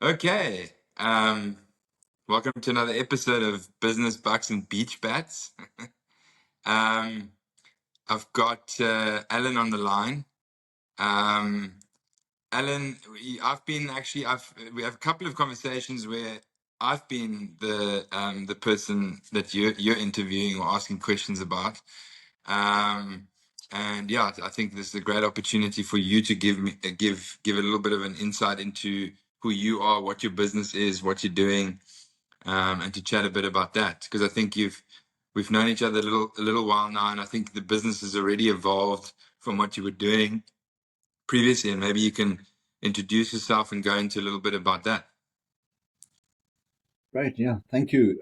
Okay. Welcome to another episode of Business Bucks and Beach Bats. um, I've got Alan on the line. Um, Alan, we have a couple of conversations where I've been the person that you're interviewing or asking questions about. Um, and yeah, I think this is a great opportunity for you to give a little bit of an insight into who you are, what your business is, what you're doing, and to chat a bit about that, because I think we've known each other a little while now, and I think the business has already evolved from what you were doing previously, and maybe you can introduce yourself and go into a little bit about that. Great, yeah. Thank you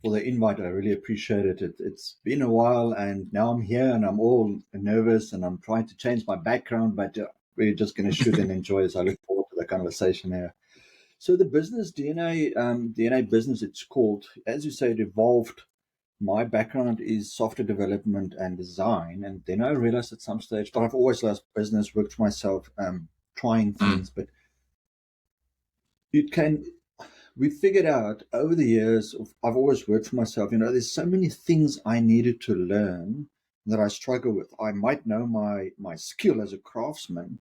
for the invite. I really appreciate it. It's been a while, and now I'm here, and I'm all nervous, and I'm trying to change my background, but we're just going to shoot and enjoy. So I look forward to the conversation here. So the business DNA business, it's called, as you say, it evolved. My background is software development and design, and then I realized at some stage, but I've always loved business, worked for myself, trying Mm, things, but it can we figured out over the years I've always worked for myself, there's so many things I needed to learn that I struggle with. I might know my skill as a craftsman,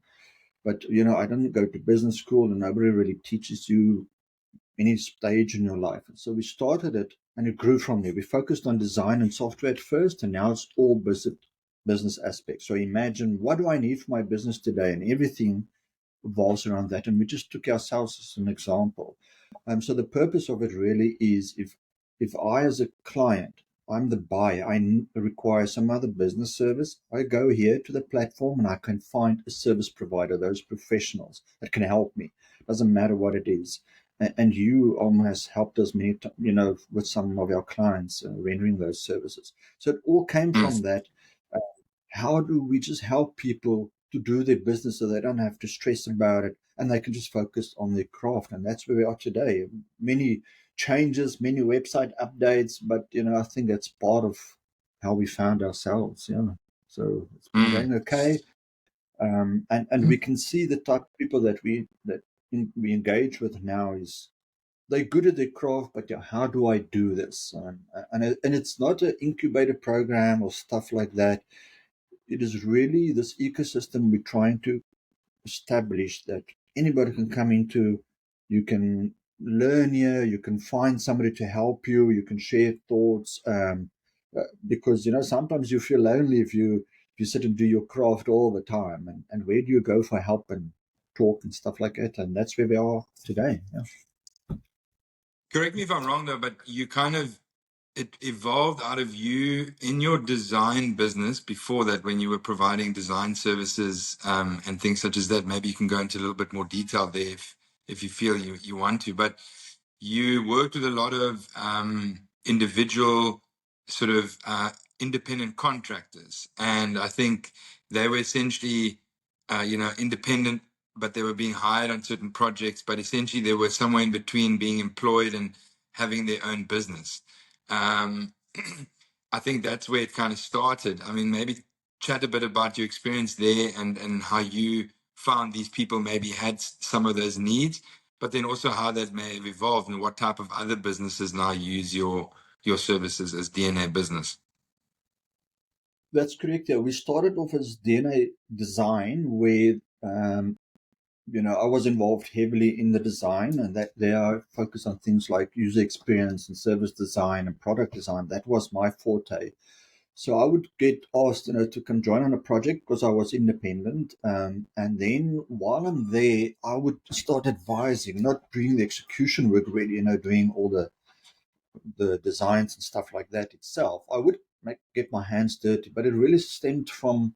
but I didn't go to business school, and nobody really teaches you any stage in your life. And so we started it, and it grew from there. We focused on design and software at first, and now it's all business aspects. So imagine, what do I need for my business today, and everything revolves around that. And we just took ourselves as an example. So the purpose of it really is, if I, as a client, I'm the buyer, require some other business service, I go here to the platform and I can find a service provider, those professionals that can help me. Doesn't matter what it is. And you almost helped us many times, with some of our clients, rendering those services. So it all came mm, from that. Uh, how do we just help people to do their business so they don't have to stress about it, and they can just focus on their craft? And that's where we are today. Many changes, many website updates, but I think that's part of how we found ourselves. Yeah. So it's been mm, going okay. And we can see the type of people that we engage with now is, they're good at their craft, but yeah, how do I do this? And it's not an incubator program or stuff like that. It is really this ecosystem we're trying to establish, that anybody can come into. You can learn here, you can find somebody to help you, you can share thoughts, because sometimes you feel lonely if you sit and do your craft all the time, and where do you go for help and talk and stuff like that? And that's where we are today. Yeah. Correct me if I'm wrong, though, but it evolved out of you in your design business before that, when you were providing design services, and things such as that. Maybe you can go into a little bit more detail there if you feel you want to. But you worked with a lot of individual sort of independent contractors, and I think they were essentially independent, but they were being hired on certain projects. But essentially, they were somewhere in between being employed and having their own business. Um, I think that's where it kind of started. I mean, maybe chat a bit about your experience there, and how you found these people maybe had some of those needs, but then also how that may have evolved and what type of other businesses now use your services as DNA business. That's correct. Yeah, we started off as DNA design, where I was involved heavily in the design, and that they are focused on things like user experience and service design and product design. That was my forte. So I would get asked, to come join on a project because I was independent, and then while I'm there, I would start advising, not doing the execution work really, doing all the designs and stuff like that itself. I would get my hands dirty, but it really stemmed from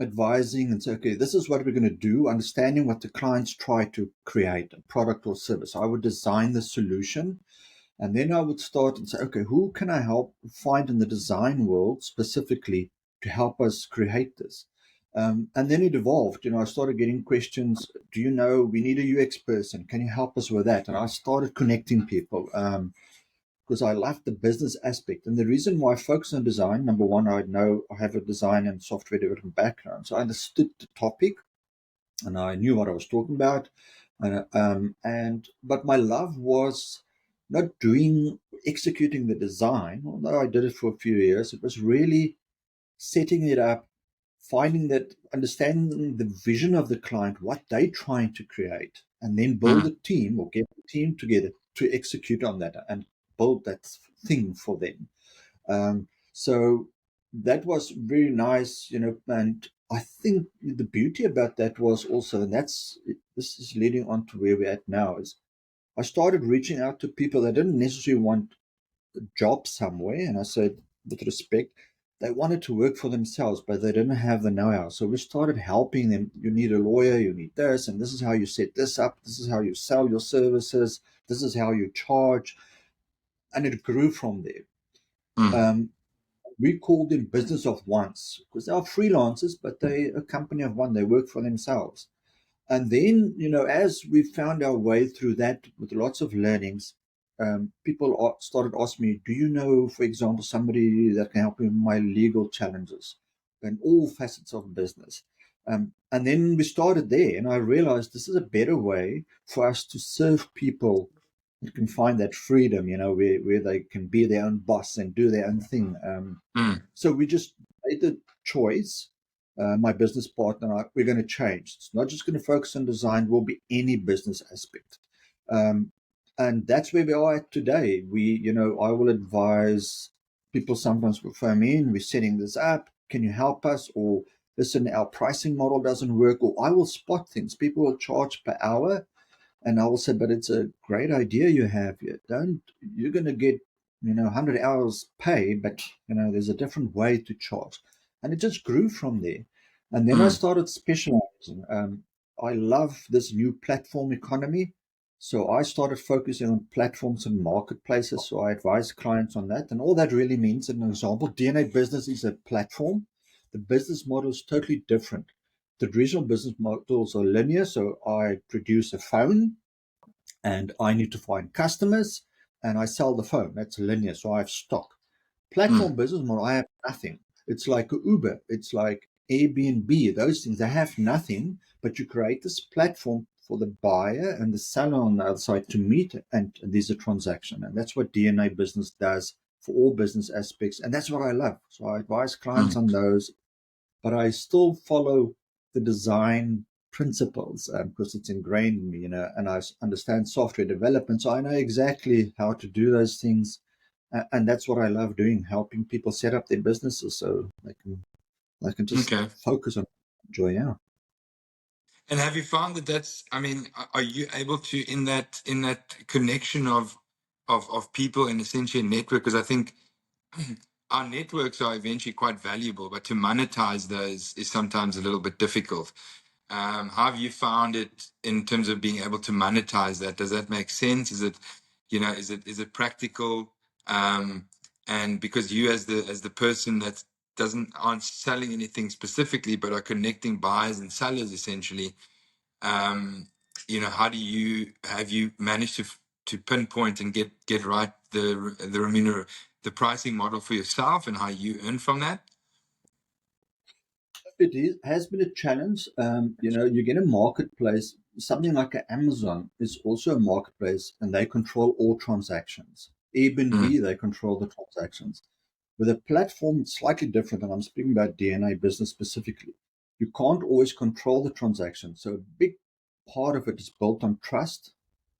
advising and say, okay, this is what we're going to do, understanding what the clients try to create, a product or service. I would design the solution, and then I would start and say, okay, who can I help find in the design world specifically to help us create this? And then it evolved. I started getting questions. Do you know, we need a UX person. Can you help us with that? And I started connecting people. Because I love the business aspect. And the reason why I focus on design, number one, I know I have a design and software development background. So I understood the topic. and I knew what I was talking about. And but my love was not executing the design, although I did it for a few years. It was really setting it up, finding that, understanding the vision of the client, what they're trying to create, and then build Mm, a team or get a team together to execute on that and build that thing for them. So that was very nice, and I think the beauty about that was also, and this is leading on to where we're at now, is I started reaching out to people that didn't necessarily want a job somewhere, and I said, with respect, they wanted to work for themselves, but they didn't have the know-how. So we started helping them. You need a lawyer, you need this, and this is how you set this up. This is how you sell your services. This is how you charge, and it grew from there. mm, Um, we call them business of ones because they are freelancers, but they a company of one. They work for themselves. And then, as we found our way through that with lots of learnings, people started asking me, "Do you know, for example, somebody that can help me with my legal challenges and all facets of business?" And then we started there, and I realized this is a better way for us to serve people who can find that freedom, where they can be their own boss and do their own thing. mm, So we just made the choice. My business partner and I, we're going to change. It's not just going to focus on design, will be any business aspect. Um, and that's where we are at today. I will advise people sometimes will phone me and we're setting this up. Can you help us? Or listen, our pricing model doesn't work. Or I will spot things. People will charge per hour, and I will say, but it's a great idea you have here. You're going to get, 100 hours pay, but, there's a different way to charge. And it just grew from there. And then I mm. started specializing. I love this new platform economy. So I started focusing on platforms and marketplaces. So I advise clients on that. And all that really means, an example, DNA Business is a platform. The business model is totally different. The traditional business models are linear. So I produce a phone and I need to find customers and I sell the phone. That's linear. So I have stock. Mm, Platform business model, I have nothing. It's like Uber, it's like Airbnb, those things. They have nothing, but you create this platform for the buyer and the seller on the other side to meet, and there's a transaction. And that's what DNA business does for all business aspects. And that's what I love. So I advise clients mm. on those, but I still follow the design principles because it's ingrained in me, and I understand software development. So I know exactly how to do those things. And that's what I love doing, helping people set up their businesses so they can just Okay. focus on enjoy. Yeah. And have you found that I mean, are you able to, in that connection of people and essentially a network? Because I think our networks are eventually quite valuable, but to monetize those is sometimes a little bit difficult. How have you found it in terms of being able to monetize that? Does that make sense? Is it, is it practical? And because you, as the person that aren't selling anything specifically, but are connecting buyers and sellers essentially, um, how do you have you managed to pinpoint and get right the pricing model for yourself and how you earn from that? Has been a challenge. You get a marketplace, something like Amazon is also a marketplace, and they control all transactions. Mm, Airbnb, they control the transactions. With a platform, it's slightly different, and I'm speaking about DNA business specifically. You can't always control the transaction. So a big part of it is built on trust.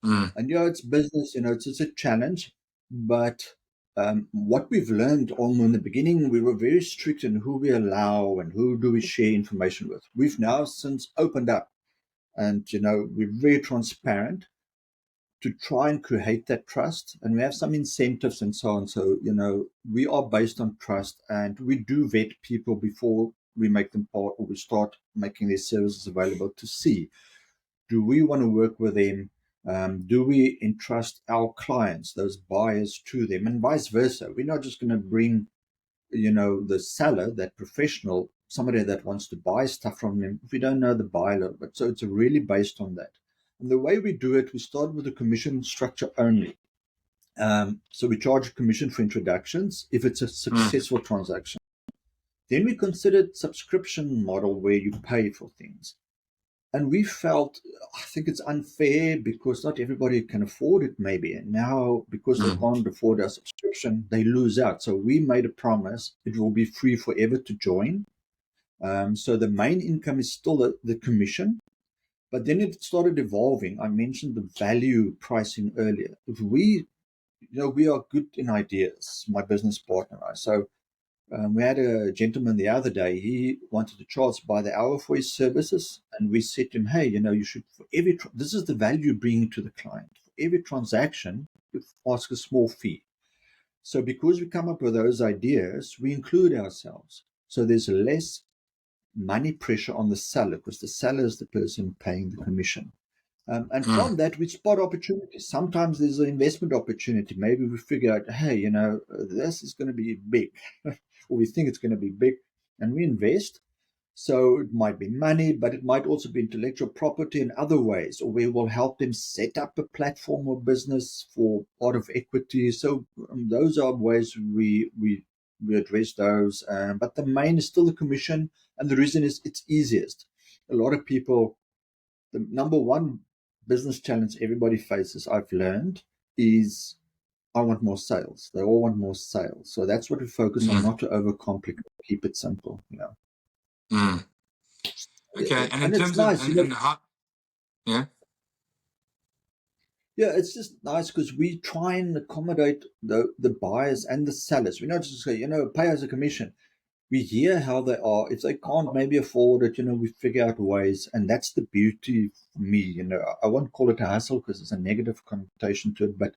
mm, And it's business, it's a challenge. But what we've learned on in the beginning, we were very strict in who we allow and who do we share information with. We've now since opened up, and we're very transparent to try and create that trust. And we have some incentives and so on. So, we are based on trust, and we do vet people before we make them part or we start making their services available to see, do we want to work with them? Do we entrust our clients, those buyers, to them, and vice versa? We're not just going to bring, the seller, that professional, somebody that wants to buy stuff from them, if we don't know the buyer a little bit. So it's really based on that. And the way we do it, we start with a commission structure only. So we charge a commission for introductions if it's a mm, successful transaction. Then we considered subscription model where you pay for things. And we felt, I think it's unfair because not everybody can afford it, maybe. And now, because they Mm, can't afford our subscription, they lose out. So we made a promise it will be free forever to join. So the main income is still the commission, but then it started evolving. I mentioned the value pricing earlier. If we, we are good in ideas, my business partner and I. So we had a gentleman the other day. He wanted to charge by the hour for his services, and we said to him, "Hey, you should for every this is the value you bring to the client. For every transaction, you ask a small fee." So because we come up with those ideas, we include ourselves. So there's less money pressure on the seller because the seller is the person paying the commission. And mm, from that, we spot opportunities. Sometimes there's an investment opportunity. Maybe we figure out, hey, this is going to be big, or we think it's going to be big, and we invest. So it might be money, but it might also be intellectual property in other ways, or we will help them set up a platform or business for part of equity. So those are ways we address those. But the main is still the commission, and the reason is it's easiest. A lot of people, the number one business challenge everybody faces, I've learned, is I want more sales. They all want more sales. So that's what we focus on, mm, not to overcomplicate, keep it simple. mm. Okay. And in And it's terms of, nice, and how, yeah. yeah, it's just nice because we try and accommodate the buyers and the sellers. We not just say, pay us a commission. We hear how they are. If they can't maybe afford it, we figure out ways. And that's the beauty for me. I won't call it a hustle because there's a negative connotation to it, but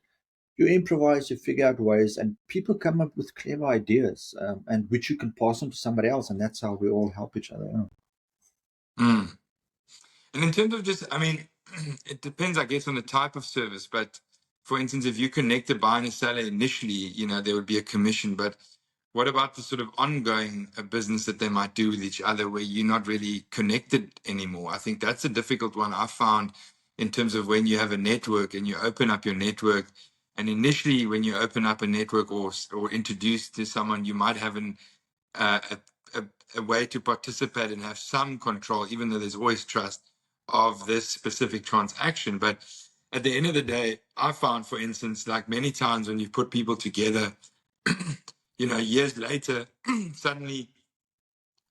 you improvise, you figure out ways, and people come up with clever ideas, and which you can pass on to somebody else. And that's how we all help each other. Mm. And in terms of just, I mean, it depends, I guess, on the type of service. But for instance, if you connect a buyer and a seller initially, there would be a commission. But what about the sort of ongoing business that they might do with each other where you're not really connected anymore? I think that's a difficult one I found in terms of when you have a network and you open up your network. And initially, when you open up a network or introduce to someone, you might have uh, a way to participate and have some control, even though there's always trust of this specific transaction. But at the end of the day, I found, for instance, like many times when you put people together, years later, suddenly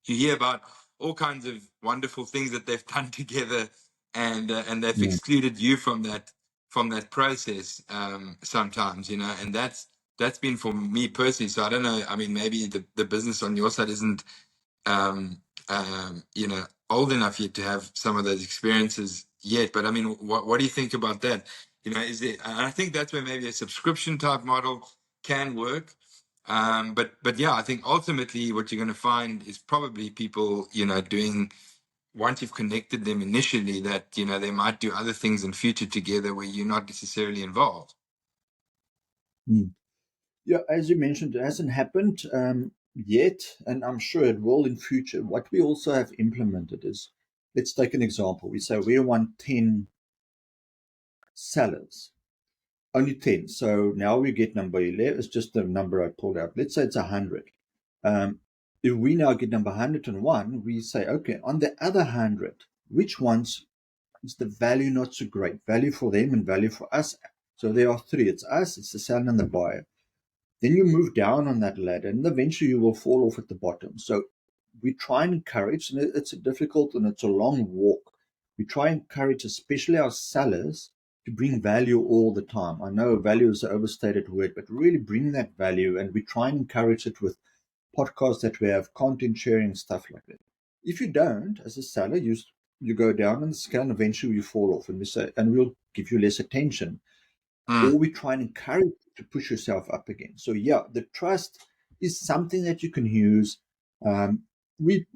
you hear about all kinds of wonderful things that they've done together, and they've Yeah. excluded you from that process sometimes, and that's been for me personally. So I don't know. I mean, maybe the business on your side isn't um, old enough yet to have some of those experiences yet. But I mean, what do you think about that? Is there? And I think that's where maybe a subscription type model can work. But yeah, I think ultimately what you're going to find is probably people, doing once you've connected them initially that they might do other things in future together where you're not necessarily involved. Mm. Yeah, as you mentioned, it hasn't happened yet, and I'm sure it will in future. What we also have implemented is, let's take an example. We say we want 10 sellers, only 10. So now we get number 11. It's just the number I pulled out. Let's say it's 100. Um, if we now get number 101, we say, okay, on the other 100, which ones is the value not so great? Value for them and value for us. So there are three. It's us, it's the seller, and the buyer. Then you move down on that ladder, and eventually you will fall off at the bottom. So we try and encourage, and it's a difficult and it's a long walk. We try and encourage, especially our sellers, to bring value all the time. I know value is an overstated word, but really bring that value, and we try and encourage it with podcasts that we have, content sharing, stuff like that. If you don't, as a seller, you go down on the scale, and eventually you fall off, and we say, and we'll give you less attention, Mm, or we try and encourage you to push yourself up again. So yeah, the trust is something that you can use. We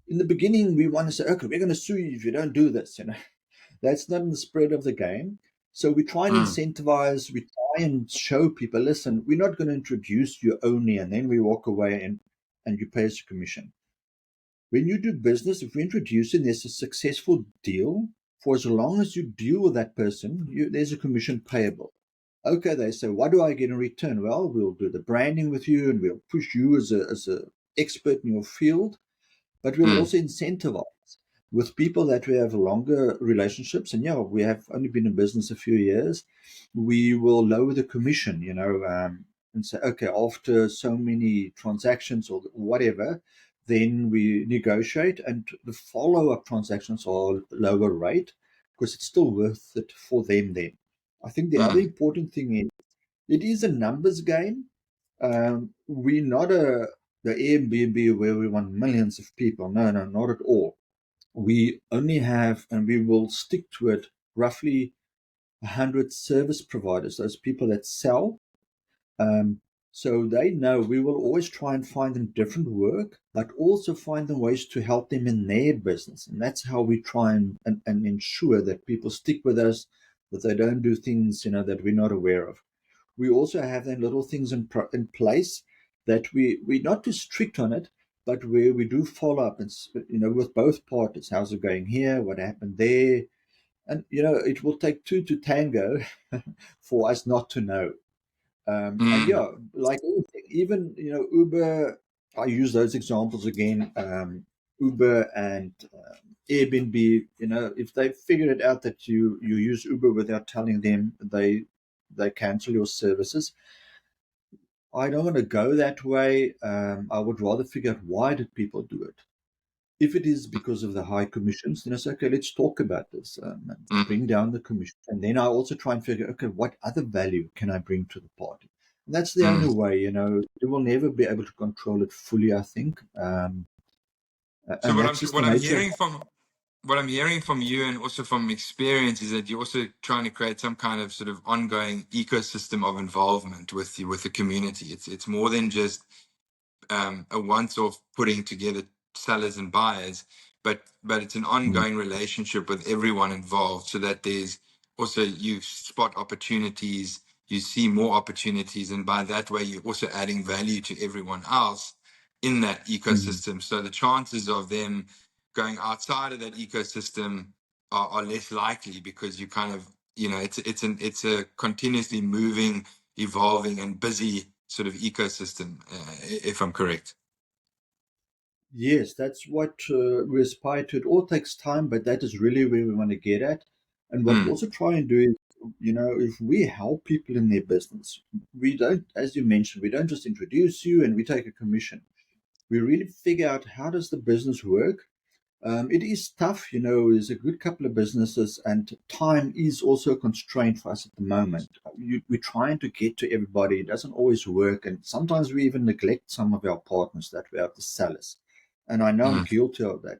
in the beginning we want to say, okay, we're going to sue you if you don't do this. That's not in the spirit of the game. So we try and mm, incentivize. We try and show people, listen, we're not going to introduce you only, and then we walk away and you pay us a commission. When you do business, if we introduce it, and there's a successful deal, for as long as you deal with that person, there's a commission payable. Okay, they say, what do I get in return? Well, we'll do the branding with you and we'll push you as a expert in your field, but we'll mm, also incentivize. With people that we have longer relationships, and yeah, we have only been in business a few years, we will lower the commission, and say, okay, after so many transactions or whatever, then we negotiate, and the follow-up transactions are lower rate because it's still worth it for them then. I think the other Mm, important thing is it is a numbers game. We're not the Airbnb where we want millions of people. No, no, not at all. We only have, and we will stick to it, roughly 100 service providers, those people that sell. Um, so they know we will always try and find them different work, but also find them ways to help them in their business. And that's how we try and ensure that people stick with us, that they don't do things, that we're not aware of. We also have then little things in place that we're not too strict on it, but where we do follow up and with both parties. How's it going here? What happened there? And it will take two to tango for us not to know. And mm. yeah, like anything, even Uber. I use those examples again. Uber and Airbnb. If they figure it out that you use Uber without telling them, they cancel your services. I don't want to go that way. I would rather figure out why did people do it. If it is because of the high commissions, then it's okay. Let's talk about this and Mm, bring down the commission. And then I also try and figure, okay, what other value can I bring to the party? And that's the only mm. way. You will never be able to control it fully. I think, So and that's just the nature of. what I'm hearing from you and also from experience is that you're also trying to create some kind of sort of ongoing ecosystem of involvement with the community. It's more than just a once-off putting together sellers and buyers, but it's an Mm, ongoing relationship with everyone involved, so that there's also you spot opportunities, you see more opportunities, and by that way you're also adding value to everyone else in that mm. ecosystem. So the chances of them going outside of that ecosystem are less likely because you kind of it's a continuously moving, evolving, and busy sort of ecosystem, if I'm correct. Yes, that's what we aspire to. It all takes time, but that is really where we want to get at. And what we Mm, also try and do is, if we help people in their business, we don't, as you mentioned, we don't just introduce you and we take a commission. We really figure out how does the business work. It is tough, there's a good couple of businesses, and time is also a constraint for us at the moment. We're trying to get to everybody. It doesn't always work, and sometimes we even neglect some of our partners that we have the sellers. And I know I'm mm, guilty of that.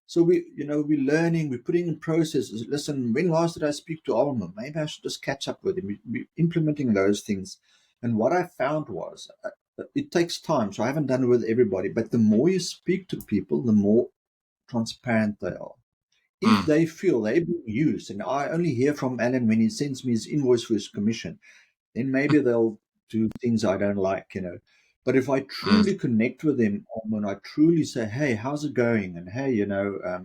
So we're learning, we're putting in processes. Listen, when last did I speak to Alma? Maybe I should just catch up with him. We're implementing those things. And what I found was it takes time. So I haven't done it with everybody, but the more you speak to people, the more transparent they are. If mm, they feel they're being used, and I only hear from Alan when he sends me his invoice for his commission, then maybe they'll do things I don't like. But if I mm, truly connect with them, when I truly say, hey, how's it going? And hey,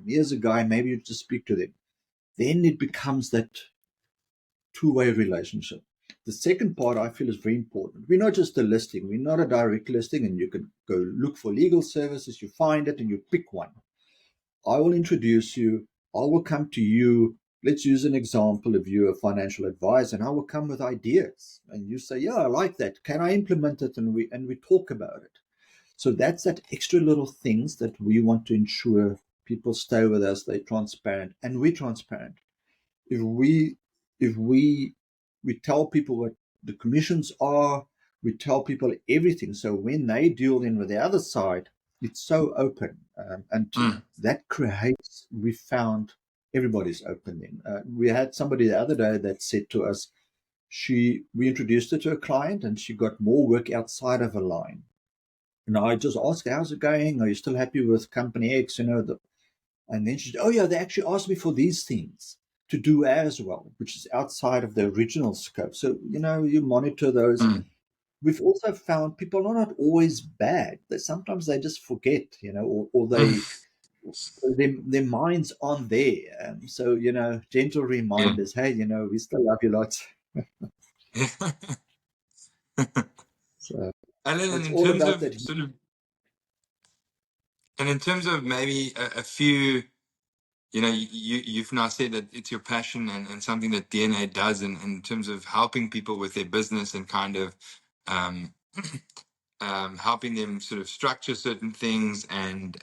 here's a guy, maybe you just speak to them, then it becomes that two-way relationship. The second part I feel is very important. We're not just a listing, we're not a direct listing, and you can go look for legal services, you find it, and you pick one. I will introduce you. I will come to you. Let's use an example of you, a financial advisor, and I will come with ideas. And you say, yeah, I like that. Can I implement it? And we talk about it. So that's that extra little things that we want to ensure people stay with us, they're transparent, and we're transparent. If we tell people what the commissions are, we tell people everything. So when they deal then with the other side, it's so open, and mm, that creates. We found everybody's open. Then we had somebody the other day that said to us, we introduced her to a client, and she got more work outside of a line. And I just asked her, how's it going? Are you still happy with company X? And then she said, oh, yeah, they actually asked me for these things to do as well, which is outside of the original scope. So, you monitor those. mm, We've also found people are not always bad. Sometimes they just forget, or mm. their minds aren't there. So, gentle Yeah. reminders, hey, we still love you lots. So Alan, it's all about that. and in terms of maybe a few you've now said that it's your passion and something that DNA does in terms of helping people with their business and kind of um, helping them sort of structure certain things and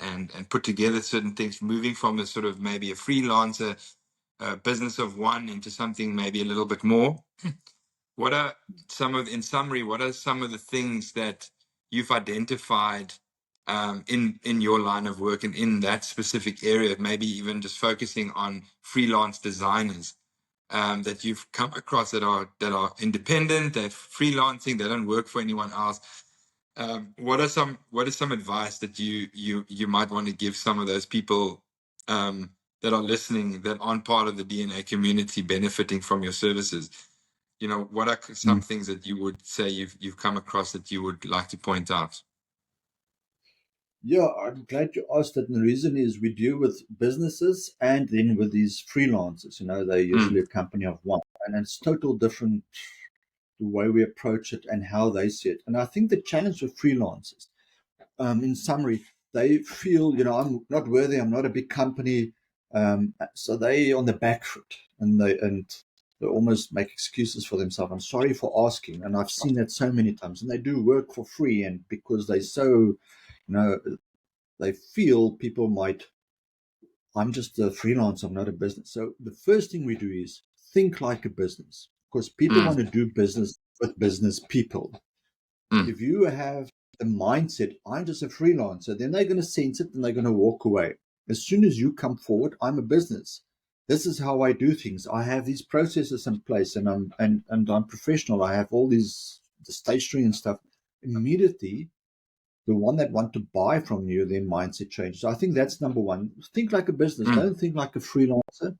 put together certain things, moving from a sort of maybe a freelancer business of one into something maybe a little bit more. What are in summary, what are some of the things that you've identified in your line of work and in that specific area, maybe even just focusing on freelance designers that you've come across that are independent, they're freelancing, they don't work for anyone else. What is some advice that you might want to give some of those people that are listening that aren't part of the DNA community benefiting from your services? What are some things that you would say you've come across that you would like to point out? Yeah, I'm glad you asked that. And the reason is we deal with businesses and then with these freelancers. They're usually Mm, a company of one, and it's total different the way we approach it and how they see it. And I think the challenge with freelancers, in summary, they feel, I'm not worthy. I'm not a big company, so they on the back foot, and they almost make excuses for themselves. I'm sorry for asking, and I've seen that so many times. And they do work for free, and because they so, they feel people might. I'm just a freelancer. I'm not a business. So the first thing we do is think like a business, because people mm, want to do business with business people. mm, If you have the mindset, I'm just a freelancer, then they're going to sense it and they're going to walk away. As soon as you come forward, I'm a business. This is how I do things. I have these processes in place, and I'm professional. I have all these the stationery and stuff. Immediately, the one that want to buy from you, their mindset changes. So I think that's number one. Think like a business. mm. Don't think like a freelancer.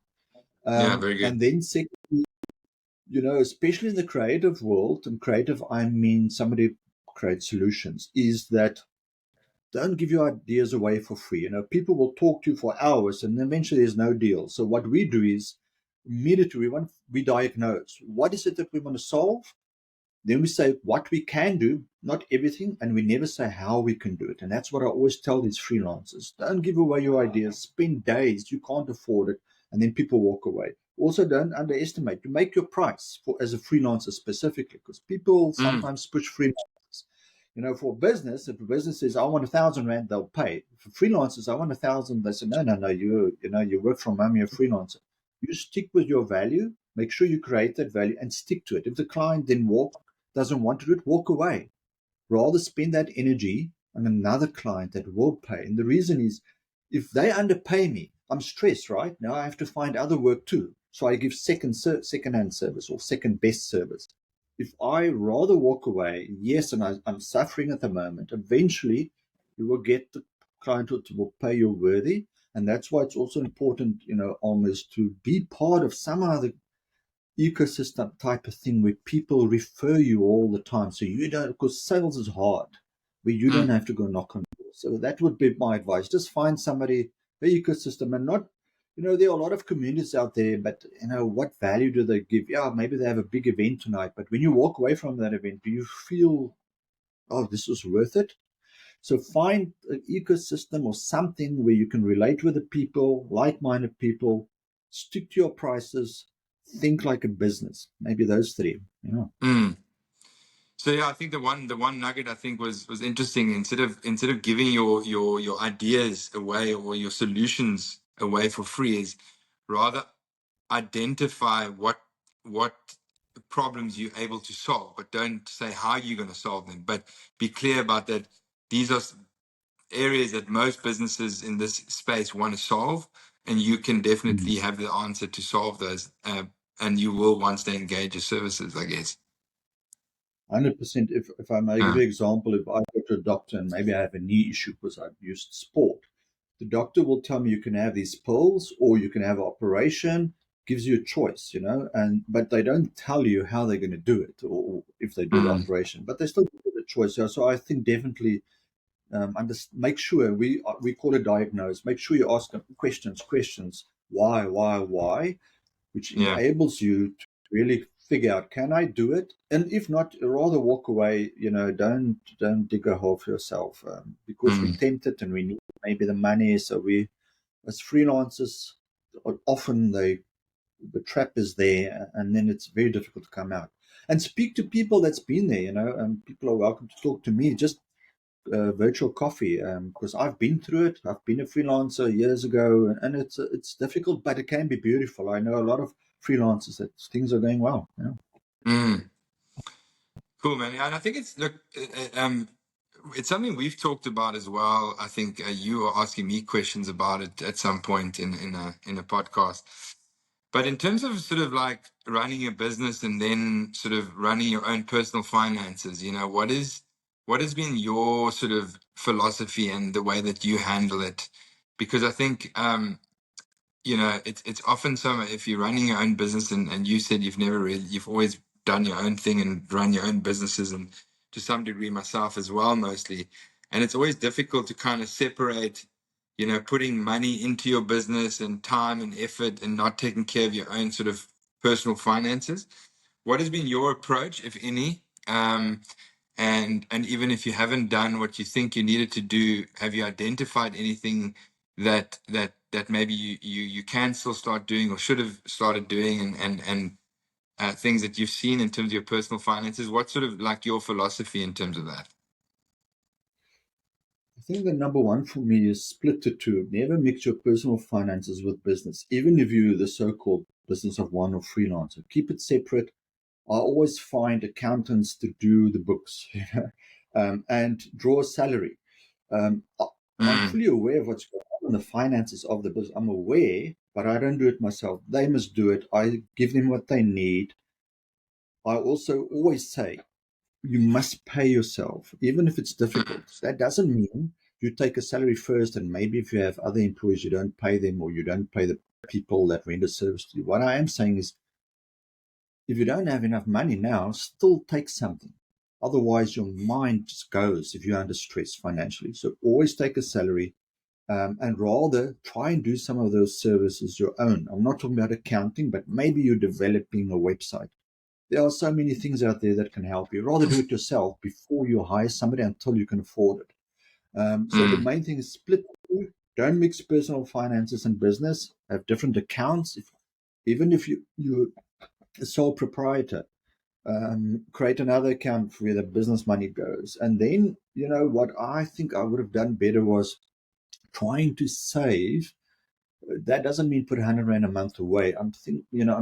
Yeah, very good. And then second, especially in the creative world, and creative, I mean somebody creates solutions, is that don't give your ideas away for free. People will talk to you for hours and eventually there's no deal. So what we do is immediately we diagnose what is it that we want to solve. Then we say what we can do, not everything, and we never say how we can do it. And that's what I always tell these freelancers. Don't give away your ideas. Spend days, you can't afford it, and then people walk away. Also, don't underestimate. You make your price for as a freelancer specifically, because people Mm, sometimes push freelancers. For business, if a business says I want 1,000 rand, they'll pay. For freelancers, I want 1,000. They say no, no, no. You work from home. You're a freelancer. You stick with your value. Make sure you create that value and stick to it. If the client then doesn't want to do it, walk away. Rather spend that energy on another client that will pay. And the reason is if they underpay me, I'm stressed, right? Now I have to find other work too. So I give second-hand service or second best service. If I rather walk away, yes, and I'm suffering at the moment, eventually you will get the client who will pay you worthy. And that's why it's also important, almost to be part of some other ecosystem type of thing where people refer you all the time. So you don't, because sales is hard, where you don't mm, have to go knock on doors. So that would be my advice. Just find somebody, the ecosystem, and not, there are a lot of communities out there, but, what value do they give? Yeah, maybe they have a big event tonight, but when you walk away from that event, do you feel, oh, this was worth it? So find an ecosystem or something where you can relate with the people, like-minded people, stick to your prices, think like a business. Maybe those three. mm. So yeah, I think the one nugget I think was interesting. Instead of giving your ideas away or your solutions away for free, is rather identify what problems you're able to solve, but don't say how you're going to solve them. But be clear about that. These are areas that most businesses in this space want to solve, and you can definitely have the answer to solve those. And you will once they engage your services, I guess. 100%. If I may give Uh, you an example, if I go to a doctor and maybe I have a knee issue because I've used sport, the doctor will tell me you can have these pills or you can have an operation, gives you a choice, but they don't tell you how they're going to do it or if they do the mm, operation, but they still give you the choice. So I think definitely make sure we call it diagnose. Make sure you ask them questions. Why? Which yeah. enables you to really figure out, can I do it? And if not, rather walk away. Don't dig a hole for yourself because we're Mm, tempted and we need maybe the money. So we, as freelancers. often the trap is there, and then it's very difficult to come out. And speak to people that's been there. And people are welcome to talk to me. Just virtual coffee, because I've been through it. I've been a freelancer years ago, and it's difficult, but it can be beautiful. I know a lot of freelancers that things are going well. Yeah. Mm. Cool, man. And I think it's something we've talked about as well. I think you were asking me questions about it at some point in a podcast. But in terms of sort of like running a business and then sort of running your own personal finances, what has been your sort of philosophy and the way that you handle it? Because I think it's often so if you're running your own business and you said you've always done your own thing and run your own businesses, and to some degree myself as well, mostly. And it's always difficult to kind of separate, putting money into your business and time and effort and not taking care of your own sort of personal finances. What has been your approach, if any? And even if you haven't done what you think you needed to do, have you identified anything that maybe you can still start doing or should have started doing, and things that you've seen in terms of your personal finances? What's sort of like your philosophy in terms of that? I think the number one for me is split the two. Never mix your personal finances with business, even if you're the so-called business of one or freelancer. Keep it separate. I always find accountants to do the books, and draw a salary. I'm Mm, fully aware of what's going on in the finances of the business. I'm aware, but I don't do it myself. They must do it. I give them what they need. I also always say, you must pay yourself, even if it's mm, difficult. That doesn't mean you take a salary first, and maybe if you have other employees, you don't pay them or you don't pay the people that render service to you. What I am saying is, if you don't have enough money now, still take something. Otherwise, your mind just goes if you're under stress financially. So always take a salary, and rather try and do some of those services your own. I'm not talking about accounting, but maybe you're developing a website. There are so many things out there that can help you. Rather do it yourself before you hire somebody until you can afford it. So the mm, main thing is split. Don't mix personal finances and business. Have different accounts. Even if you're a sole proprietor, create another account where the business money goes. And then, what I think I would have done better was trying to save. That doesn't mean put 100 Rand a month away. I'm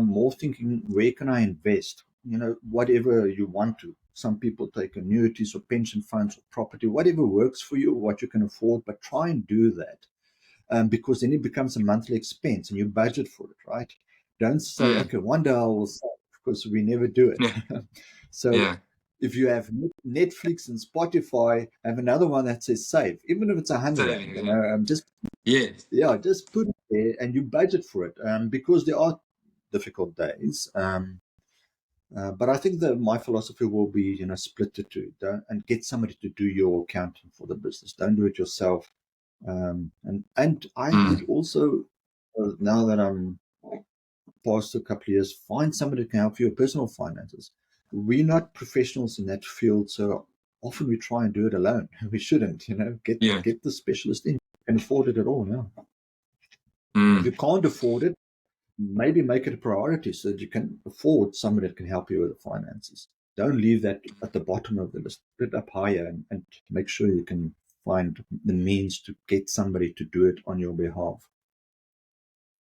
more thinking, where can I invest? Whatever you want to. Some people take annuities or pension funds or property, whatever works for you, what you can afford, but try and do that. Because then it becomes a monthly expense and you budget for it, right? Don't say, mm. okay, one day I will save, because we never do it. Yeah, So yeah, if you have Netflix and Spotify, have another one that says save, even if it's 100 Rand, saving, yeah, just, yes, yeah, just put it there and you budget for it, because there are difficult days. But I think that my philosophy will be, split the two, and get somebody to do your accounting for the business. Don't do it yourself. And I would mm, also, now that I'm past a couple of years, find somebody who can help you with personal finances. We're not professionals in that field, so often we try and do it alone. We shouldn't, yeah, get the specialist in. You can afford it at all now. If mm. you can't afford it, maybe make it a priority so that you can afford somebody that can help you with the finances. Don't leave that at the bottom of the list. Put it up higher, and make sure you can find the means to get somebody to do it on your behalf.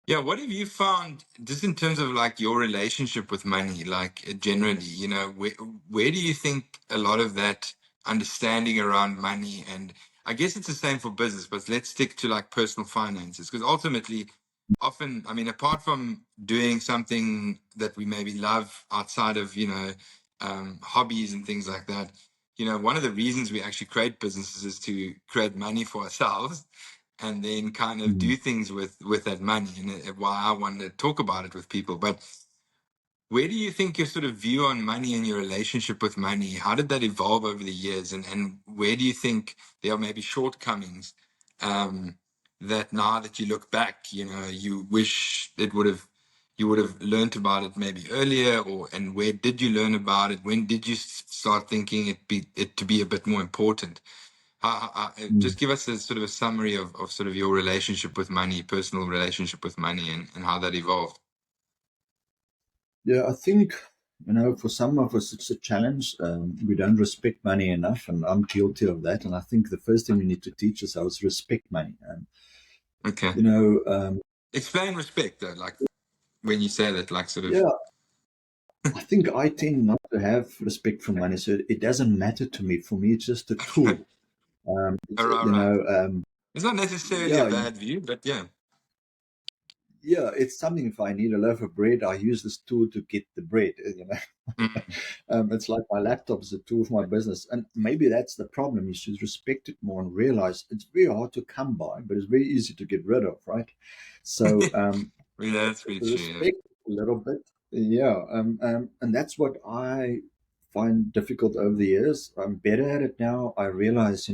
Yeah, what have you found just in terms of like your relationship with money, like generally, where do you think a lot of that understanding around money, and I guess it's the same for business, but let's stick to like personal finances, because ultimately, often, I mean, apart from doing something that we maybe love outside of, hobbies and things like that, one of the reasons we actually create businesses is to create money for ourselves and then kind of Mm. do things with that money, and why I want to talk about it with people. But where do you think your sort of view on money and your relationship with money, how did that evolve over the years, and where do you think there are maybe shortcomings, um, that now that you look back, you wish you would have learned about it maybe earlier, or and where did you learn about it, when did you start thinking it to be a bit more important? Mm. Just give us a sort of a summary of sort of your relationship with money, personal relationship with money, and how that evolved. Yeah, I think, for some of us, it's a challenge. We don't respect money enough, and I'm guilty of that. And I think the first thing we need to teach ourselves is respect money. And, Okay. you know, um, Explain respect though, like when you say that, like sort of yeah, I think I tend not to have respect for money. So it doesn't matter to me. For me, it's just a okay. tool. All right, right. It's not necessarily a Yeah, bad view, but yeah. yeah, it's something. If I need a loaf of bread, I use this tool to get the bread. Mm, It's like my laptop is a tool for my business, and maybe that's the problem. You should respect it more and realize it's very hard to come by, but it's very easy to get rid of, right? So yeah, that's pretty true. respect a little bit, yeah, and that's what I find difficult over the years. I'm better at it now. I realize,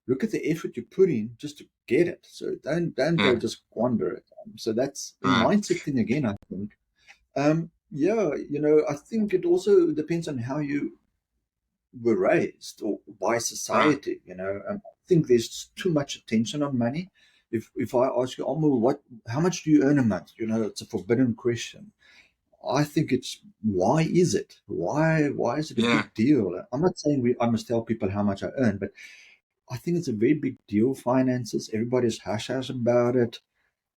look at the effort you put in just to get it. So don't Yeah, go yeah, just squander it. So that's a right. mindset thing again, I think. Yeah, I think it also depends on how you were raised or by Right. society. I think there's too much attention on money. If I ask you, Almo, how much do you earn a month? It's a forbidden question. I think it's, why is it? Why is it a Yeah. big deal? I'm not saying I must tell people how much I earn, but I think it's a very big deal. Finances, everybody's hush hush about it.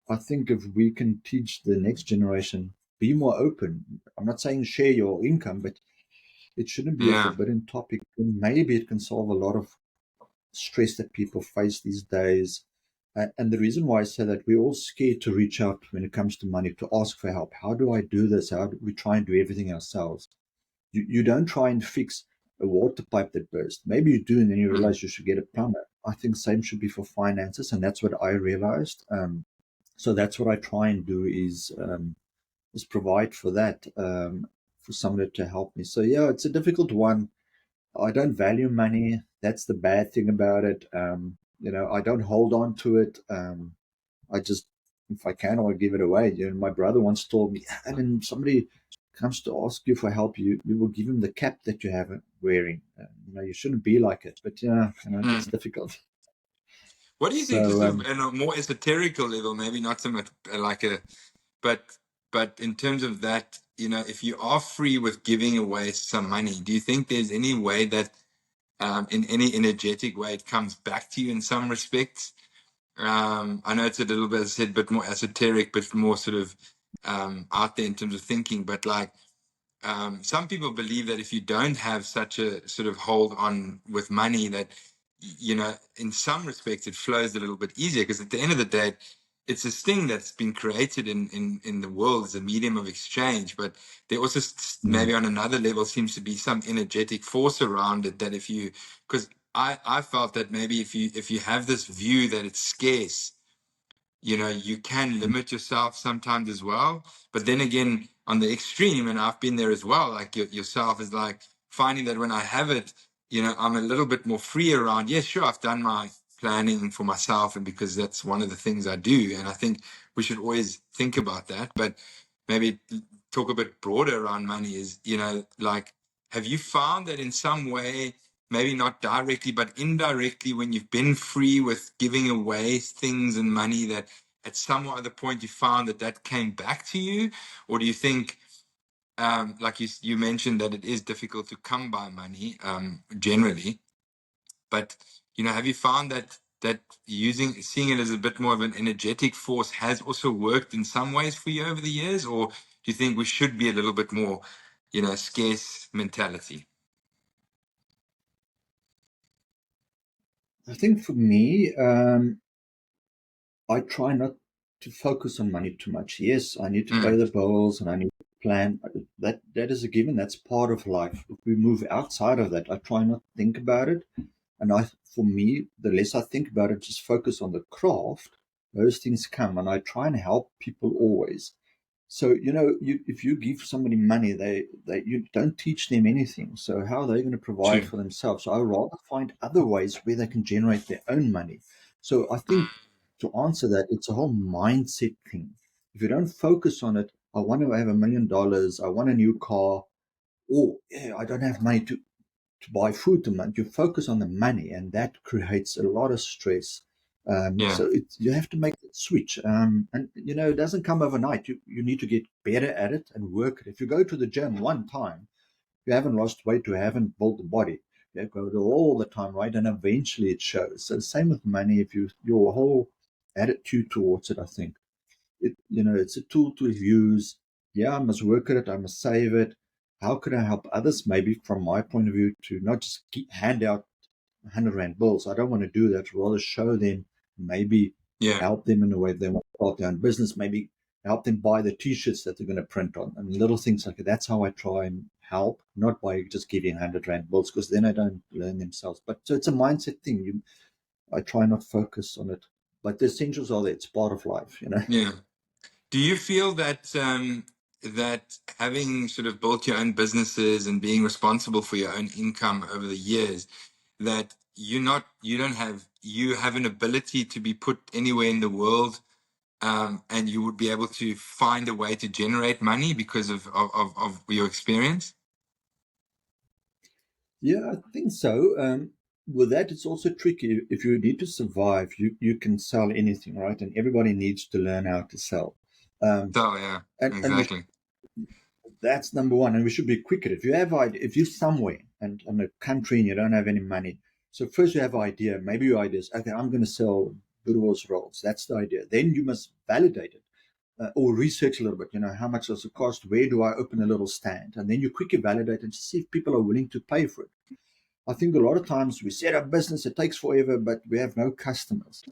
I think if we can teach the next generation, be more open. I'm not saying share your income, but it shouldn't be a Yeah. forbidden topic. And maybe it can solve a lot of stress that people face these days. And the reason why I say that, we're all scared to reach out when it comes to money, to ask for help. How do I do this? How do we try and do everything ourselves? You don't try and fix a water pipe that burst. Maybe you do, and then you Mm, realize you should get a plumber. I think same should be for finances, and that's what I realized. So that's what I try and do is provide for that, for somebody to help me. So yeah, it's a difficult one. I don't value money. That's the bad thing about it. I don't hold on to it. I just, if I can, I'll give it away. My brother once told me, and when somebody comes to ask you for help, you will give him the cap that you have wearing. You shouldn't be like it, but yeah, it's mm. difficult. What do you think, just So sort of on a more esoterical level, maybe not so much like but but in terms of that, if you are free with giving away some money, do you think there's any way that, in any energetic way, it comes back to you in some respects? I know it's a little bit, as I said, bit more esoteric, but more sort of out there in terms of thinking. But like, some people believe that if you don't have such a sort of hold on with money, that in some respects it flows a little bit easier, because at the end of the day, it's this thing that's been created in the world as a medium of exchange. But there also mm, maybe on another level seems to be some energetic force around it, that if you, because I felt that maybe if you have this view that it's scarce, you can limit yourself sometimes as well. But then again, on the extreme, and I've been there as well, like yourself, is like finding that when I have it, I'm a little bit more free around. Yes, sure, I've done my planning for myself, and because that's one of the things I do. And I think we should always think about that. But maybe talk a bit broader around money is, like, have you found that in some way, maybe not directly, but indirectly, when you've been free with giving away things and money, that at some other point you found that came back to you? Or do you think, like you mentioned, that it is difficult to come by money, generally, but have you found that seeing it as a bit more of an energetic force has also worked in some ways for you over the years? Or do you think we should be a little bit more, scarce mentality? I think for me, I try not to focus on money too much. Yes, I need to pay Mm, the bills and I need to plan. That is a given. That's part of life. If we move outside of that, I try not to think about it. And for me, the less I think about it, just focus on the craft. Those things come, and I try and help people always. So if you give somebody money, they you don't teach them anything. So how are they going to provide true. for themselves? So I rather find other ways where they can generate their own money. So I think, to answer that, it's a whole mindset thing. If you don't focus on it, I want to have $1 million, I want a new car, or yeah, I don't have money to buy food a month. You focus on the money, and that creates a lot of stress. Yeah. So you have to make that switch. And it doesn't come overnight. You need to get better at it and work it. If you go to the gym one time, you haven't lost weight, you haven't built the body. You have to go to all the time, right? And eventually it shows. So same with money. If your whole attitude towards it, I think it's a tool to use. Yeah, I must work at it. I must save it. How can I help others? Maybe from my point of view, to not just hand out 100 Rand bills. I don't want to do that. Rather show them, maybe Yeah. help them in a way they want to start their own business. Maybe help them buy the T-shirts that they're going to print on, and little things like that. That's how I try and help, not by just giving 100 Rand bills, because then I don't learn themselves. But so it's a mindset thing. I try not focus on it, but the essentials are there. It's part of life. Yeah. Do you feel that that having sort of built your own businesses and being responsible for your own income over the years, that you have an ability to be put anywhere in the world, and you would be able to find a way to generate money because of your experience? Yeah, I think so. With that, it's also tricky. If you need to survive, you can sell anything, right? And everybody needs to learn how to sell. Um, So yeah, and exactly. that's number one. And we should be quick at it. If you're somewhere and in a country and you don't have any money, so first you have an idea. Maybe your idea is, okay, I'm going to sell Burgos rolls. That's the idea. Then you must validate it. Or research a little bit, how much does it cost? Where do I open a little stand? And then you quickly validate and see if people are willing to pay for it. I think a lot of times we set up business, it takes forever, but we have no customers.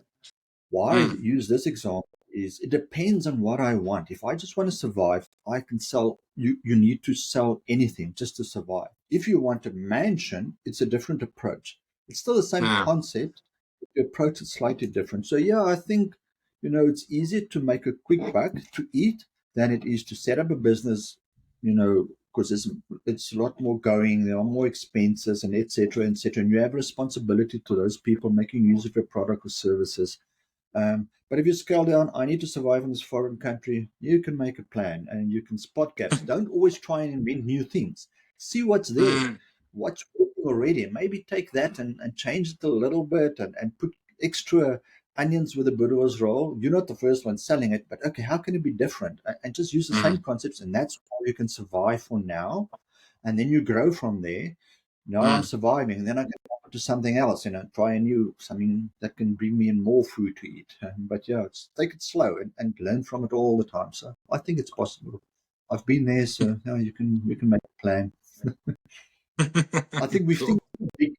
Why I Mm, use this example is it depends on what I want. If I just want to survive, I can sell. You need to sell anything just to survive. If you want a mansion, it's a different approach. It's still the same yeah. concept, but the approach is slightly different. So yeah, I think it's easier to make a quick buck to eat than it is to set up a business. Because it's a lot more going. There are more expenses and etc. etc. And you have responsibility to those people making use of your product or services. But if you scale down, I need to survive in this foreign country, you can make a plan and you can spot gaps. Don't always try and invent new things. See what's there, Mm, what's working already, and maybe take that and change it a little bit and put extra onions with a Buddha's roll. You're not the first one selling it, but okay, how can it be different? And just use the same mm, concepts, and that's how you can survive for now. And then you grow from there. Now I'm mm. surviving, and then I can to something else, try a new something that can bring me in more food to eat. But yeah, take it slow and learn from it all the time. So I think it's possible. I've been there, so yeah, you can make a plan. I think we Cool. think too big.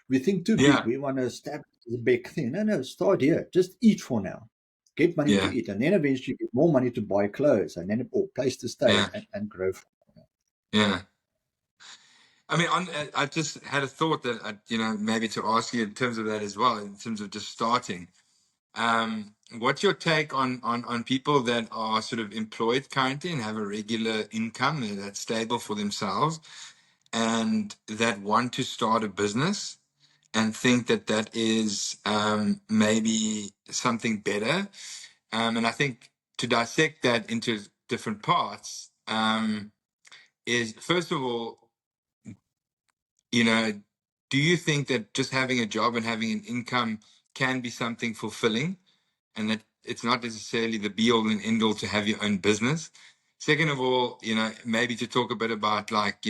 We think too big. Yeah, We want to establish a big thing. No, start here. Just eat for now. Get money to yeah, eat, and then eventually get more money to buy clothes, and then or place to stay yeah, and grow. yeah. I mean, I just had a thought that maybe to ask you in terms of that as well, in terms of just starting. What's your take on people that are sort of employed currently and have a regular income that's stable for themselves, and that want to start a business and think that that is maybe something better? And I think to dissect that into different parts, is first of all, you know, do you think that just having a job and having an income can be something fulfilling, and that it's not necessarily the be all and end all to have your own business? Second of all, maybe to talk a bit about, like,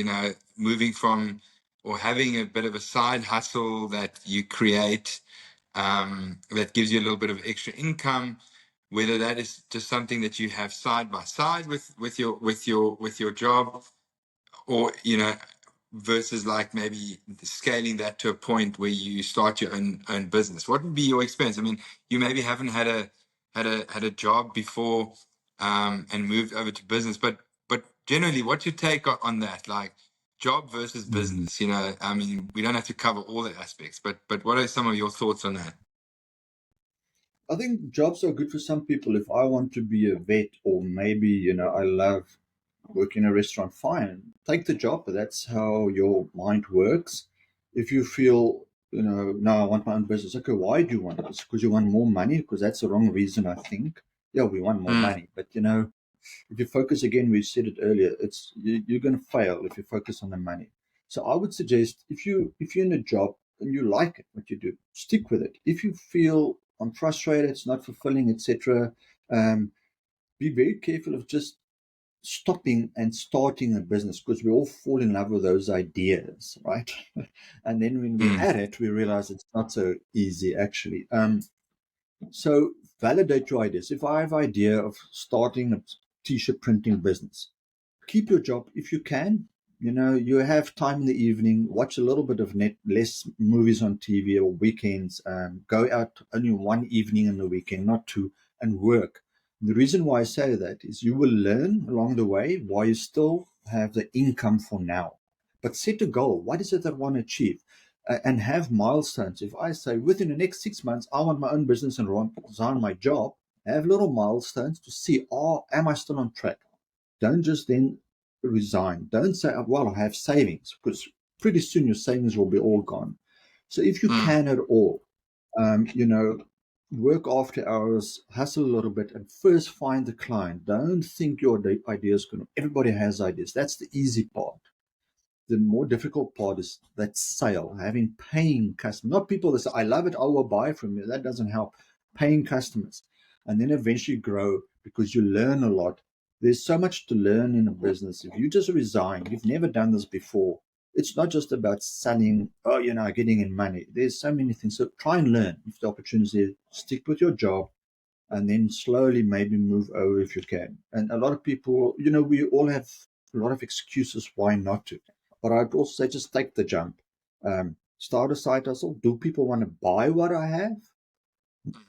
moving from or having a bit of a side hustle that you create, that gives you a little bit of extra income, whether that is just something that you have side by side with your job, or versus like maybe scaling that to a point where you start your own business. What would be your experience? I mean, you maybe haven't had a job before, and moved over to business, but generally, what's your take on that, like job versus Mm. business? I mean, we don't have to cover all the aspects, but what are some of your thoughts on that? I think jobs are good for some people. If I want to be a vet, or maybe I love work in a restaurant, fine, take the job. But that's how your mind works. If you feel, no, I want my own business. Okay, why do you want this? Because you want more money? Because that's the wrong reason, I think. Yeah, we want more Mm, money, but if you focus again, we said it earlier, you're going to fail if you focus on the money. So I would suggest if you're in a job and you like it, what you do, stick with it. If you feel I'm frustrated, it's not fulfilling, etc., um, be very careful of just stopping and starting a business, because we all fall in love with those ideas, right? And then when we're Mm, at it, we realize it's not so easy actually. So validate your ideas. If I have an idea of starting a t-shirt printing business, keep your job if you can. You have time in the evening, watch a little bit of less movies on TV or weekends. Go out only one evening in the weekend, not two, and work. The reason why I say that is you will learn along the way while you still have the income for now. But set a goal. What is it that I want to achieve? And have milestones. If I say within the next 6 months, I want my own business and resign my job, have little milestones to see, am I still on track? Don't just then resign. Don't say, "Oh, well, I have savings," because pretty soon your savings will be all gone. So if you mm, can at all, um, you know, work after hours, hustle a little bit, and first find the client. Don't think your idea is going to, everybody has ideas. That's the easy part. The more difficult part is that sale, having paying customers, not people that say, I love it, I will buy from you. That doesn't help. Paying customers. And then eventually grow because you learn a lot. There's so much to learn in a business. If you just resign, you've never done this before. It's not just about selling, getting in money. There's so many things. So try and learn. If the opportunity is, stick with your job and then slowly maybe move over if you can. And a lot of people, we all have a lot of excuses why not to. But I'd also say just take the jump. Start a side hustle. Do people want to buy what I have?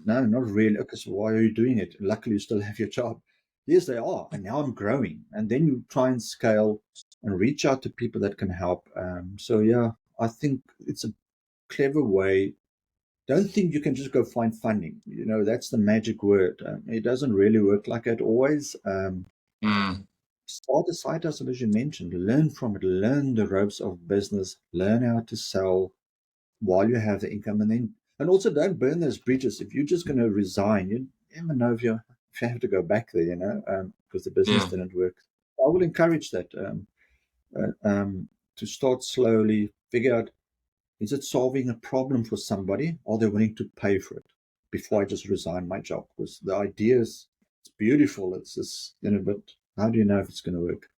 No, not really. Okay, so why are you doing it? Luckily, you still have your job. Yes, they are. And now I'm growing. And then you try and scale and reach out to people that can help. So, yeah, I think it's a clever way. Don't think you can just go find funding. That's the magic word. It doesn't really work like that always. mm. Start a side hustle, as you mentioned. Learn from it. Learn the ropes of business. Learn how to sell while you have the income, and also don't burn those bridges. If you're just going to resign, you never know if you have to go back there, because the business Yeah. didn't work. I will encourage that, to start slowly, figure out, is it solving a problem for somebody? Are they willing to pay for it before I just resign my job? Because the idea is, it's beautiful. It's just, but how do you know if it's going to work?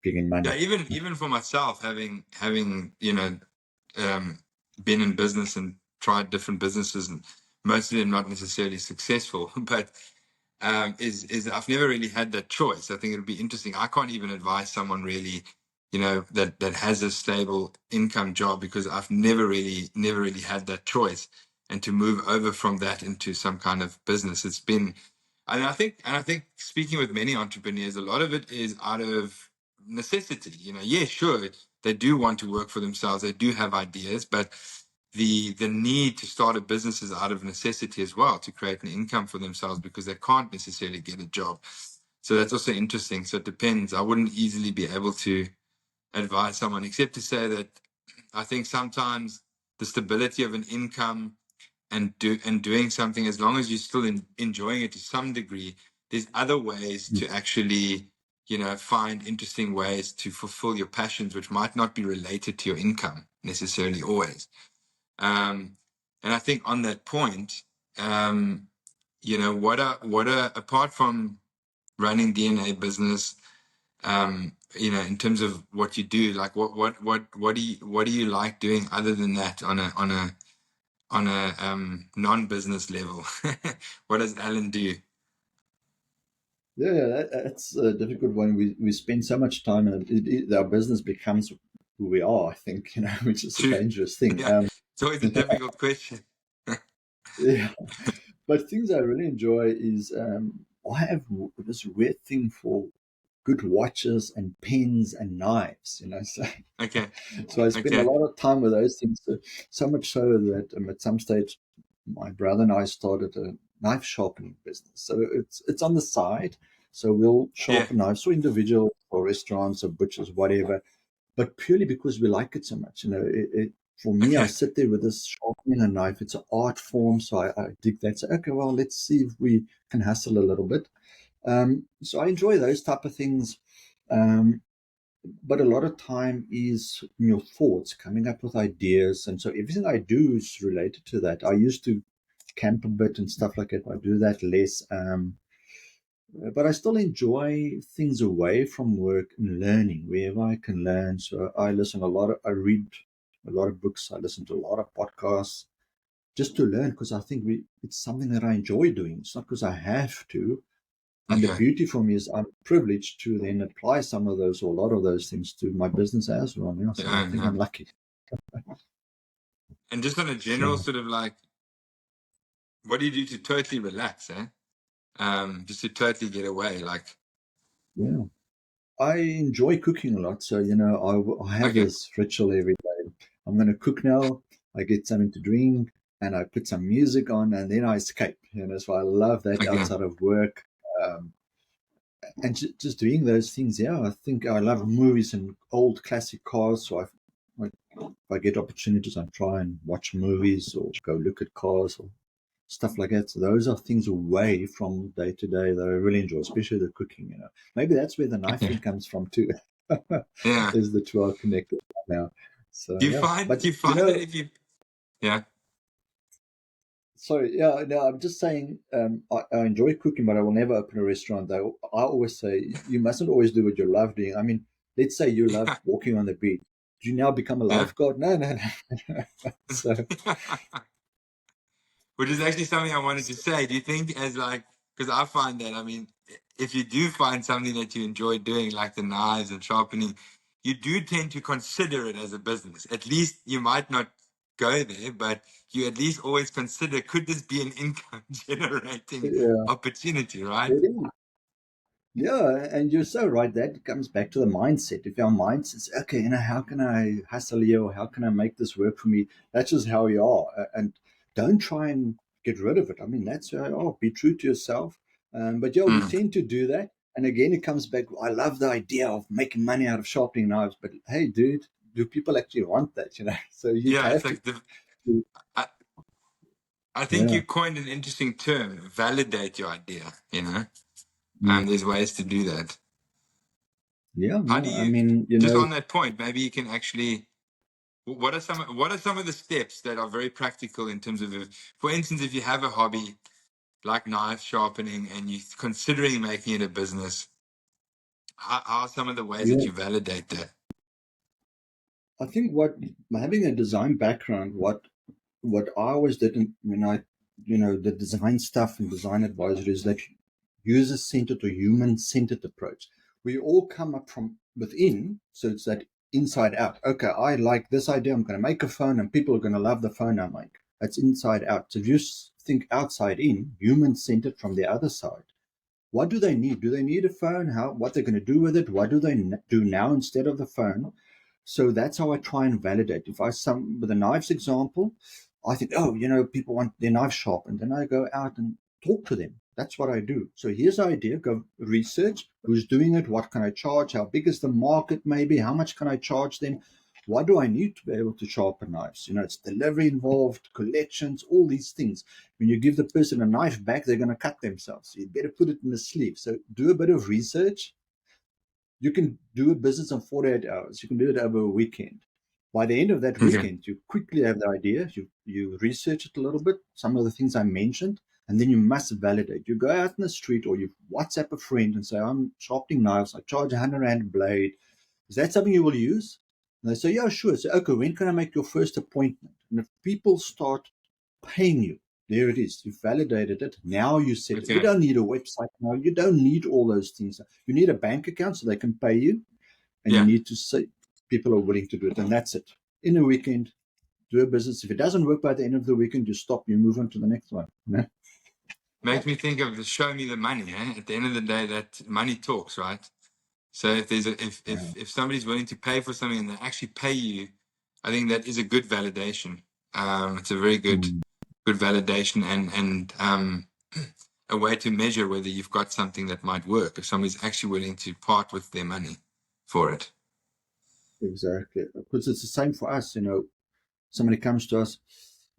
Getting Yeah, money. even for myself, having been in business and tried different businesses, and most of them not necessarily successful, but is I've never really had that choice. I think it'll be interesting. I can't even advise someone really, that has a stable income job, because I've never really had that choice, and to move over from that into some kind of business, it's been. And I think speaking with many entrepreneurs, a lot of it is out of necessity. Yeah, sure, they do want to work for themselves, they do have ideas, but the need to start a business is out of necessity as well, to create an income for themselves, because they can't necessarily get a job. So that's also interesting. So it depends. I wouldn't easily be able to advise someone, except to say that I think sometimes the stability of an income and doing something, as long as you're still enjoying it to some degree, there's other ways to actually find interesting ways to fulfill your passions, which might not be related to your income necessarily always. And I think on that point, what are apart from running DNA business, in terms of what you do, like what do you like doing other than that, on a non-business level? What does Alan do? Yeah, that's a difficult one. We spend so much time, and our business becomes who we are. I think, which is a True. dangerous thing. Yeah, it's always a difficult question. Yeah, but things I really enjoy is, I have this weird thing for good watches and pens and knives. Okay. So I spend a Okay. lot of time with those things. So much so that, at some stage, my brother and I started a knife sharpening business. So it's on the side. So we'll Yeah. sharpen knives for individuals or restaurants or butchers, whatever, but purely because we like it so much. For me, I Okay. sit there with this sharpening a knife. It's an art form, so I dig that. So okay, well, let's see if we can hustle a little bit. So I enjoy those type of things. Um, but a lot of time is in your thoughts, coming up with ideas, and so everything I do is related to that. I used to camp a bit and stuff like that. I do that less, but I still enjoy things away from work and learning wherever I can learn. So I read a lot of books, I listen to a lot of podcasts just to learn, because I think it's something that I enjoy doing. It's not because I have to. And the Okay. beauty for me is I'm privileged to then apply some of those or a lot of those things to my business as well. Yeah, Your so I own, think yeah. I'm lucky. And just on a general So sort of like, what do you do to totally relax, eh? Just to totally get away. Like, yeah, I enjoy cooking a lot. So I have okay, this ritual every day. I'm going to cook now. I get something to drink, and I put some music on, and then I escape. So I love that okay, outside of work. Um, and just doing those things. Yeah, I think I love movies and old classic cars. So if I get opportunities, I try and watch movies or go look at cars or stuff like that. So those are things away from day to day that I really enjoy, especially the cooking. Maybe that's where the knife okay. thing comes from too. Yeah. Is the two are connected now? So Do you yeah, find but do you find that if you yeah, sorry, yeah, no, I'm just saying, I enjoy cooking, but I will never open a restaurant. Though I always say you mustn't always do what you love doing. I mean, let's say you love yeah, walking on the beach. Do you now become a yeah. lifeguard? No, no, no. So Which is actually something I wanted to say. Do you think as like, because I find that, I mean, if you do find something that you enjoy doing, like the knives and sharpening, you do tend to consider it as a business. At least you might not go there, but you at least always consider, could this be an income generating yeah, opportunity, right? it is. Yeah, and you're so right. That comes back to the mindset. If our mindset is okay, how can I hustle here, or how can I make this work for me? That's just how you are, and don't try and get rid of it. I mean, that's how you are. Be true to yourself. But yeah, we Mm, tend to do that. And again, it comes back. I love the idea of making money out of sharpening knives, but hey, dude, do people actually want that? So you yeah, it's have to. like I, I think Yeah, you coined an interesting term, validate your idea, you know? mm, There's ways to do that. yeah, How do yeah. I you, mean, just on that point, maybe you can actually, what are some of the steps that are very practical in terms of, for instance, if you have a hobby like knife sharpening and you're considering making it a business, how are some of the ways that yeah. you validate that? I think what having a design background, what I always did when I, the design stuff and design advisory is that user centered or human centered approach. We all come up from within, so it's that inside out. Okay, I like this idea. I'm going to make a phone, and people are going to love the phone I make. That's inside out. So if you think outside in, human centered from the other side. What do they need? Do they need a phone? How? What they're going to do with it? What do they do now instead of the phone? So that's how I try and validate. If I some with the knives example, I think, oh, people want their knife sharpened, and I go out and talk to them. That's what I do. So here's the idea: go research who's doing it, what can I charge, how big is the market, maybe how much can I charge them, what do I need to be able to sharpen knives? It's delivery involved, collections, all these things. When you give the person a knife back, they're going to cut themselves. So you better put it in the sleeve. So do a bit of research. You can do a business in 48 hours. You can do it over a weekend. By the end of that Okay. weekend, you quickly have the idea. You research it a little bit, some of the things I mentioned, and then you must validate. You go out in the street or you WhatsApp a friend and say, I'm sharpening knives. I charge 100 Rand a blade. Is that something you will use? And they say, yeah, sure. So, okay, when can I make your first appointment? And if people start paying you, there it is. You validated it. Now you set it. You Okay. don't need a website now. You don't need all those things. You need a bank account so they can pay you, and you Yeah. need to say people are willing to do it, and that's it. In a weekend, do a business. If it doesn't work by the end of the weekend, you stop. You move on to the next one. Makes me think of the show me the money, eh? At the end of the day, that money talks, right? So if there's Yeah. if somebody's willing to pay for something and they actually pay you, I think that is a good validation. It's a very Mm, good validation and a way to measure whether you've got something that might work. If somebody's actually willing to part with their money for it. exactly. Because it's the same for us. Somebody comes to us,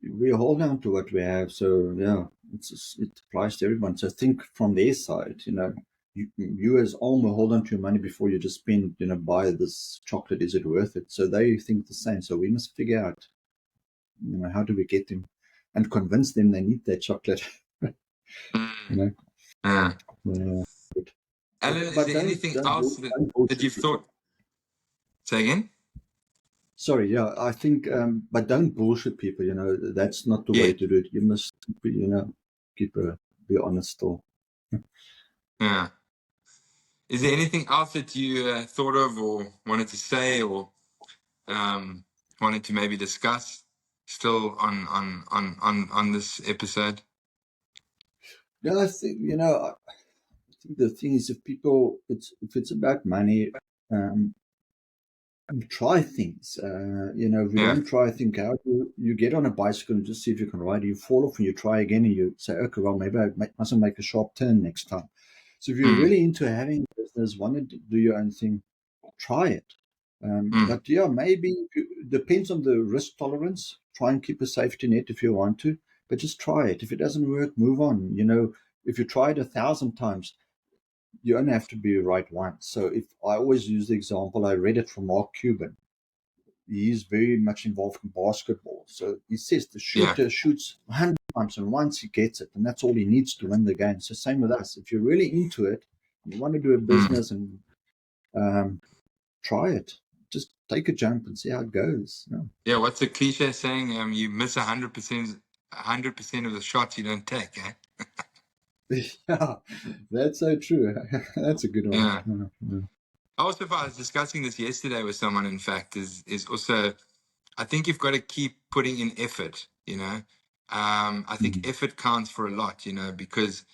we hold on to what we have. So yeah, it applies to everyone. So think from their side. you as Alma hold on to your money before you just spend, buy this chocolate. Is it worth it? So they think the same. So we must figure out, how do we get them and convince them they need that chocolate. you Mm. know, Yeah. yeah. Alan, is But there anything else don't that bullshit you've people. thought? Say again? Sorry, yeah, I think, but don't bullshit people. That's not the Yeah. way to do it. You must, keep be honest still. Yeah. Is there anything else that you thought of or wanted to say or um, wanted to maybe discuss still on this episode? Yeah, I think, I think the thing is, if it's about money, um, you try things. If you Yeah. don't try, think how you get on a bicycle and just see if you can ride it. You fall off and you try again and you say, okay, well, maybe mustn't make a sharp turn next time. So if you're Mm, really into having a business, want to do your own thing, try it. mm, But yeah, maybe depends on the risk tolerance. Try and keep a safety net if you want to, but just try it. If it doesn't work, move on. If you try it 1,000 times, you only have to be right once. So if I always use the example, I read it from Mark Cuban. He's very much involved in basketball. So he says the yeah. shooter shoots 100 times and once he gets it, and that's all he needs to win the game. So same with us. If you're really into it, you want to do a Mm. business and um, try it. Just take a jump and see how it goes. Yeah, what's the cliche saying? You miss 100% of the shots you don't take, eh? Yeah, that's so true. That's a good one. Yeah. Yeah. Also, if I was discussing this yesterday with someone, in fact, is also I think you've got to keep putting in effort, you know. I think Mhm. effort counts for a lot, you know, because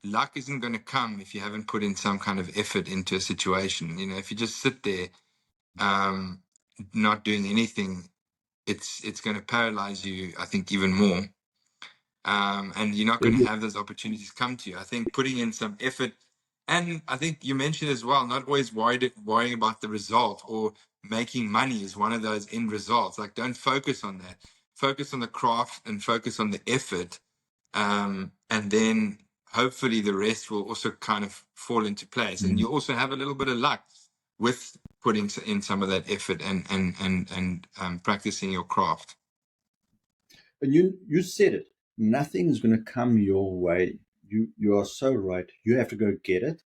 luck isn't going to come if you haven't put in some kind of effort into a situation. You know, if you just sit there, um, not doing anything, it's going to paralyze you, I think, even more. And you're not going to have those opportunities come to you. I think putting in some effort, and I think you mentioned as well, not always worrying about the result or making money is one of those end results. Like, don't focus on that. Focus on the craft and focus on the effort, and then hopefully the rest will also kind of fall into place. And Mhm. you also have a little bit of luck with putting in some of that effort and practicing your craft. And you said it. Nothing is going to come your way. You are so right. You have to go get it.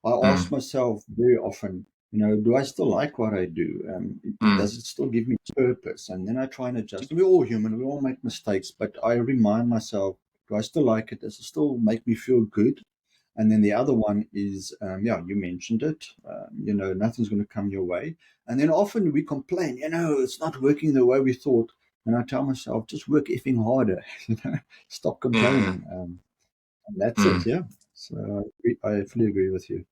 I ask Mm, myself very often, do I still like what I do? mm, Does it still give me purpose? And then I try and adjust. We're all human. We all make mistakes, but I remind myself, do I still like it? Does it still make me feel good? And then the other one is, yeah, you mentioned it. Nothing's going to come your way. And then often we complain, it's not working the way we thought. And I tell myself, just work effing harder, stop yeah. complaining. And that's it, Mm. yeah. So I fully agree with you.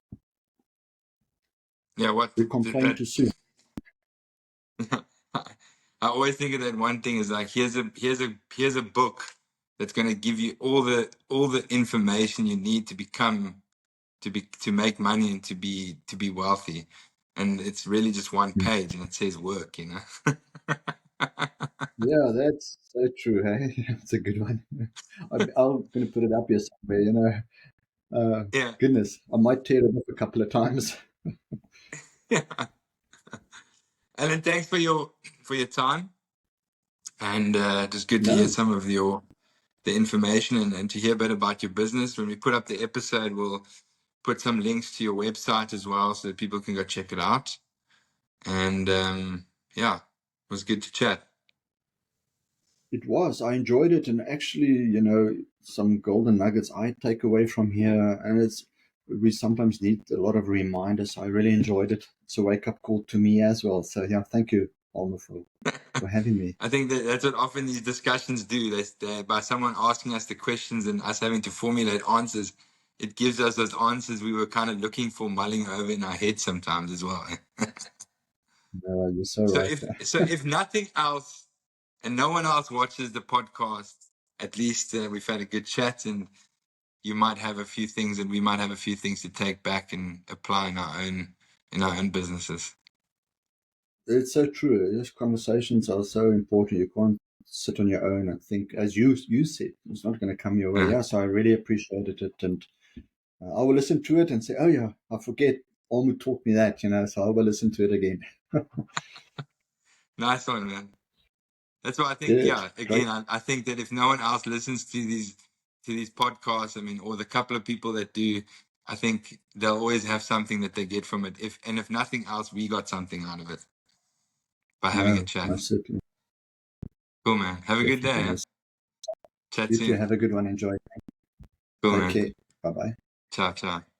Yeah, what We complain that too soon. I always think of that one thing is like here's a book that's going to give you all the information you need to become to make money and to be wealthy, and it's really just one Mm. page and it says work, you know. Yeah, that's so true. Hey, that's a good one. I'm going to put it up here somewhere. Yeah, Goodness, I might tear it up a couple of times. yeah. Alan, thanks for your time, and just good to hear No, some of the information and to hear a bit about your business. When we put up the episode, we'll put some links to your website as well so that people can go check it out. And yeah, it was good to chat. it was. I enjoyed it, and actually, some golden nuggets I take away from here, and we sometimes need a lot of reminders. I really enjoyed it. It's a wake up call to me as well. So yeah, thank you, Alma, for having me. I think that's what often these discussions do. By someone asking us the questions and us having to formulate answers, it gives us those answers we were kind of looking for, mulling over in our head sometimes as well. You're so So right. if nothing else, and no one else watches the podcast, at least we've had a good chat, and you might have a few things, and we might have a few things to take back and apply in our own businesses. It's so true. These conversations are so important. You can't sit on your own and think, as you said, it's not going to come your way. Yeah. Yeah, so I really appreciated it, and I will listen to it and say, oh yeah, I forget. Almu taught me that, so I will listen to it again. Nice one, man. That's why I think, Good, yeah, again, great. I think that if no one else listens to these podcasts, I mean, or the couple of people that do, I think they'll always have something that they get from it. If nothing else, we got something out of it by having a No, chat. most certainly. Cool, man. Have a good day. Definitely. Eh? Yes. Chat You two soon. have a good one. Enjoy. Cool, man. Okay. Bye bye. Ciao, ciao.